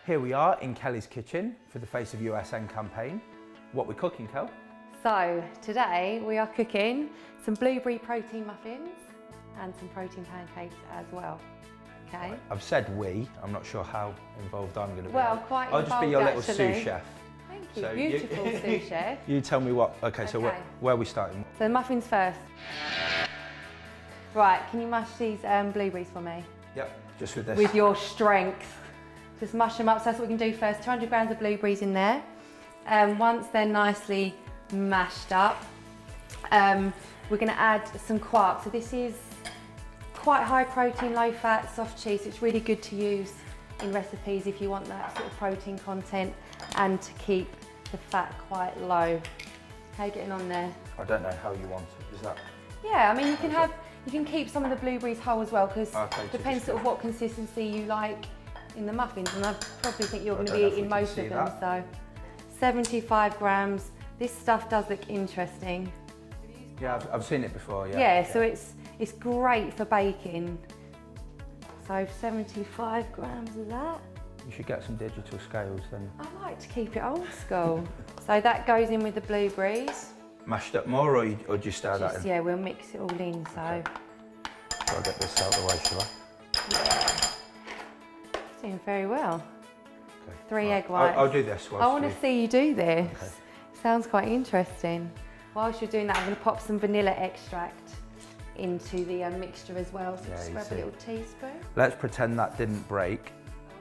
Here we are in Kelly's kitchen for the Face of USN campaign. What we're cooking, Kel? So today we are cooking some blueberry protein muffins and some protein pancakes as well. Okay. Right. I've said we. I'm not sure how involved I'm going to be. Well, quite I'll just be your little actually. sous chef. Thank you. So beautiful sous chef. You tell me what. Okay. So where are we starting? So the muffins first. Right. Can you mash these blueberries for me? Yep. Just with this. With your strength. Just mash them up. So that's what we can do first. 200 grams of blueberries in there. Once they're nicely mashed up, we're going to add some quark. So this is quite high protein, low fat, soft cheese. It's really good to use in recipes if you want that sort of protein content and to keep the fat quite low. How are you getting on there? I don't know how you want it. Is that? Yeah, I mean you can keep some of the blueberries whole as well because it depends sort of what consistency you like in the muffins, and I probably think you're going to be eating most of them. So 75 grams. This stuff does look interesting. Yeah, I've seen it before. Yeah. Yeah, so it's great for baking. So 75 grams of that. You should get some digital scales then. I like to keep it old school. So that goes in with the blueberries. Mashed up more, or just stir that in? Yeah, we'll mix it all in. So. Okay. So I'll get this out of the way, shall I? Yeah. Doing very well. Okay. 3 egg whites. I'll do this. I want to see you do this. Okay. Sounds quite interesting. Whilst you're doing that, I'm going to pop some vanilla extract into the mixture as well. So just grab a little teaspoon. Let's pretend that didn't break,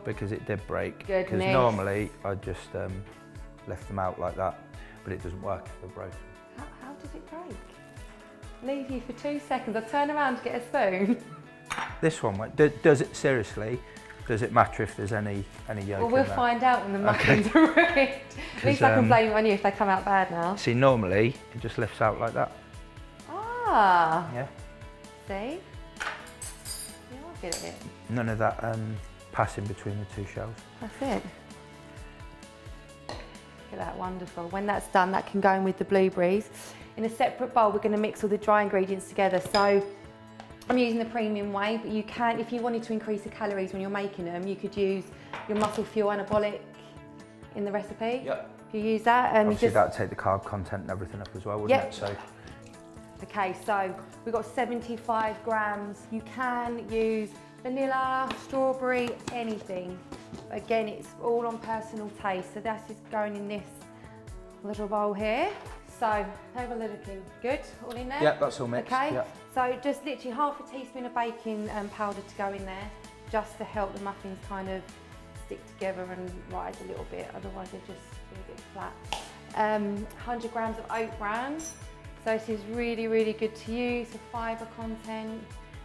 because it did break. Goodness. Because normally I just left them out like that, but it doesn't work if they're broken. How did it break? Leave you for 2 seconds. I'll turn around to get a spoon. This one, does it seriously? Does it matter if there's any yolk? Well, we'll find out when the muffins are ready. At least I can blame it on you if they come out bad now. See, normally it just lifts out like that. Ah. Yeah. See? You are good at it. None of that passing between the two shells. That's it. Look at that, wonderful. When that's done, that can go in with the blueberries. In a separate bowl, we're going to mix all the dry ingredients together. So I'm using the premium way, but you can, if you wanted to increase the calories when you're making them, you could use your muscle fuel anabolic in the recipe. Yep. If you use that, obviously that would take the carb content and everything up as well, wouldn't it? So. Okay, so we've got 75 grams. You can use vanilla, strawberry, anything. Again, it's all on personal taste. So that's just going in this little bowl here. So, have a looking. Good, all in there? Yeah, that's all mixed. Okay, yep. So just literally half a teaspoon of baking powder to go in there, just to help the muffins kind of stick together and rise a little bit, otherwise they'll just be a bit flat. 100 grams of oat bran. So this is really, really good to use for fibre content.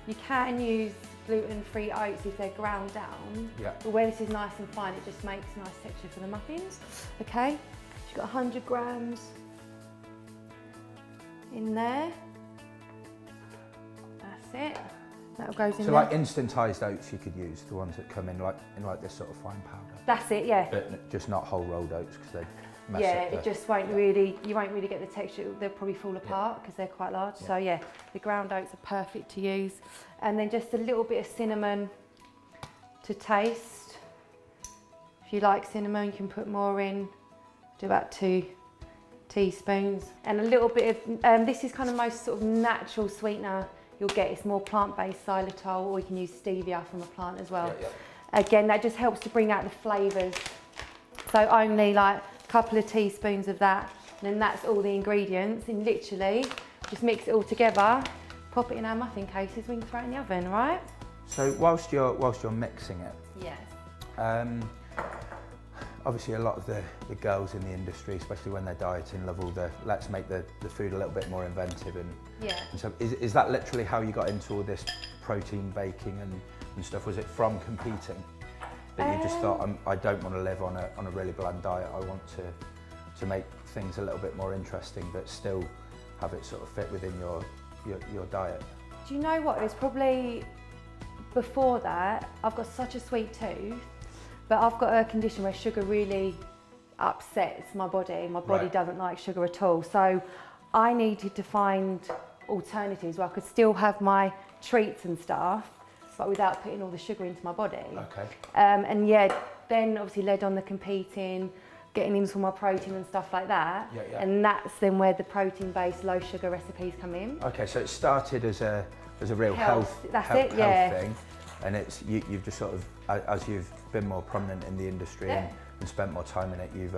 You can use gluten-free oats if they're ground down, but where this is nice and fine, it just makes nice texture for the muffins. Okay, you've got 100 grams in there. That's it. That goes in there. So like instantized oats you could use, the ones that come in like this sort of fine powder. That's it, yeah. But just not whole rolled oats because they mess up it just won't really, you won't really get the texture. They'll probably fall apart because they're quite large. So yeah, the ground oats are perfect to use. And then just a little bit of cinnamon to taste. If you like cinnamon, you can put more in. Do about 2 teaspoons. And a little bit of, this is kind of most sort of natural sweetener you'll get. It's more plant-based xylitol, or you can use stevia from a plant as well. Again, that just helps to bring out the flavours. So only like a couple of teaspoons of that, and then that's all the ingredients. And literally, just mix it all together, pop it in our muffin cases, we can throw it in the oven, right? So whilst you're mixing it, yes. Obviously a lot of the girls in the industry, especially when they're dieting, love all the let's make the food a little bit more inventive and so is that literally how you got into all this protein baking and stuff? Was it from competing that you just thought I don't want to live on a really bland diet, I want to make things a little bit more interesting but still have it sort of fit within your diet? Do you know what, it was probably before that. I've got such a sweet tooth, but I've got a condition where sugar really upsets my body. My body doesn't like sugar at all. So I needed to find alternatives where I could still have my treats and stuff, but without putting all the sugar into my body. Okay. And yeah, then obviously led on the competing, getting into all my protein and stuff like that. Yeah, yeah. And that's then where the protein-based low sugar recipes come in. Okay, so it started as a real health thing, and it's you've just sort of, as you've been more prominent in the industry and spent more time in it, you've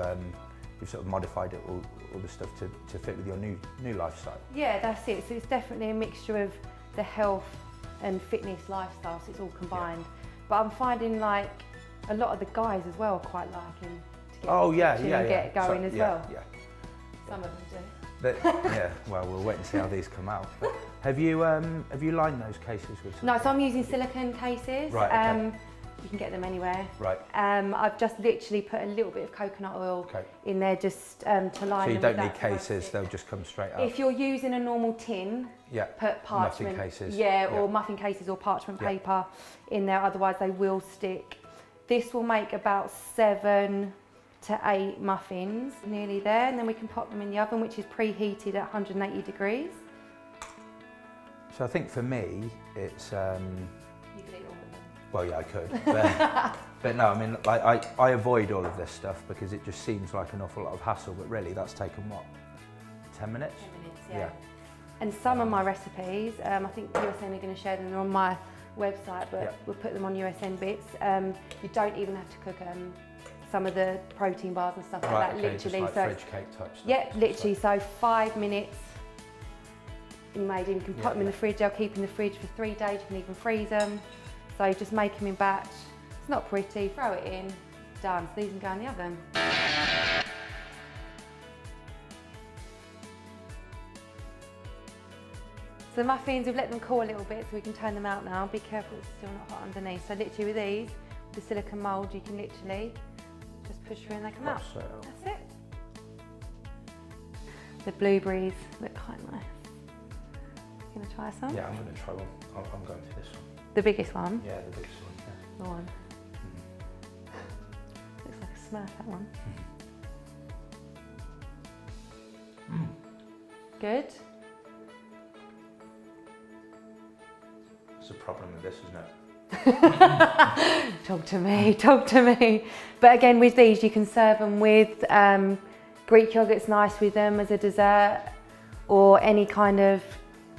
sort of modified it all the stuff to fit with your new lifestyle. Yeah, that's it. So it's definitely a mixture of the health and fitness lifestyle, so it's all combined. But I'm finding like a lot of the guys as well are quite liking to get going as well. Yeah. Some of them do. Yeah, well, we'll wait and see how these come out. But have you lined those cases with something? No, so I'm using silicone cases. Right, okay. You can get them anywhere. Right. I've just literally put a little bit of coconut oil in there just to line them. So you don't need cases; they'll just come straight out. If you're using a normal tin, put parchment. Muffin cases. Or muffin cases or parchment paper in there. Otherwise, they will stick. This will make about 7 to 8 muffins, nearly there, and then we can pop them in the oven, which is preheated at 180 degrees. So I think for me, it's. You could eat all of them. Well, yeah, I could, but no, I mean, like, I avoid all of this stuff because it just seems like an awful lot of hassle, but really that's taken what, 10 minutes? 10 minutes, yeah. And some of my recipes, I think USN are going to share them on my website, but we'll put them on USN bits. You don't even have to cook some of the protein bars and stuff like that, literally. Just like fridge cake type stuff. Yeah, literally, so 5 minutes you made them. You can put them in the fridge, they'll keep in the fridge for 3 days, you can even freeze them. So just make them in batch. It's not pretty, throw it in, done. So these can go in the oven. So the muffins, we've let them cool a little bit so we can turn them out now. Be careful it's still not hot underneath. So literally with these, the silicone mould, you can literally just push through and they come out. That's it. The blueberries look quite nice. You gonna try some? Yeah, I'm gonna try one. I'm going for this one. The biggest one? Yeah, the biggest one, yeah. The one. Looks like a Smurf, that one. Good? There's a problem with this, isn't it? Talk to me, talk to me. But again, with these, you can serve them with Greek yogurt's nice with them as a dessert, or any kind of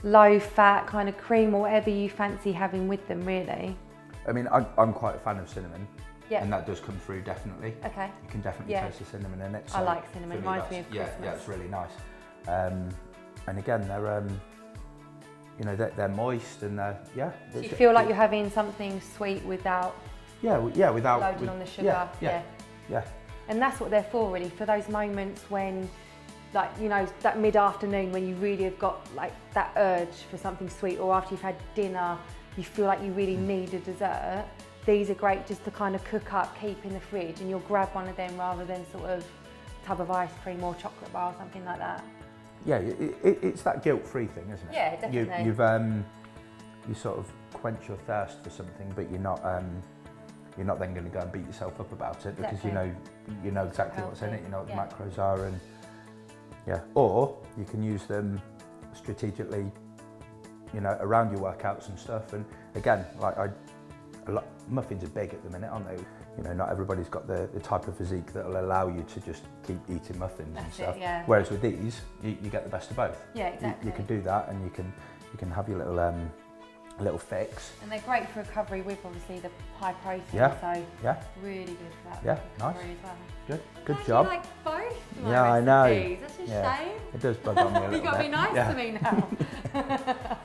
low fat kind of cream or whatever you fancy having with them, really. I mean, I'm quite a fan of cinnamon, and that does come through definitely. Okay. You can definitely taste the cinnamon in it. So I like cinnamon, reminds me of Christmas. Yeah, it's really nice. And again, they're you know, they're moist and they're So you feel like you're having something sweet without without loading on the sugar. Yeah. And that's what they're for, really, for those moments when, like, you know, that mid-afternoon when you really have got like that urge for something sweet, or after you've had dinner, you feel like you really need a dessert. These are great just to kind of cook up, keep in the fridge, and you'll grab one of them rather than sort of a tub of ice cream or chocolate bar or something like that. Yeah, it's that guilt-free thing, isn't it? Yeah, definitely. You sort of quench your thirst for something, but you're not then going to go and beat yourself up about it because you know exactly what's in it, you know what the macros are, and or you can use them strategically, you know, around your workouts and stuff. And again, like muffins are big at the minute, aren't they? You know, not everybody's got the type of physique that will allow you to just keep eating muffins and stuff. Whereas with these, you get the best of both. Yeah, exactly. You can do that, and you can have your little fix. And they're great for recovery with obviously the high protein. So really good for that. Yeah, nice. As well. Good job. You like both? Yeah, I know. That's a shame. It does bug on me a little bit. You've got to be nice to me now.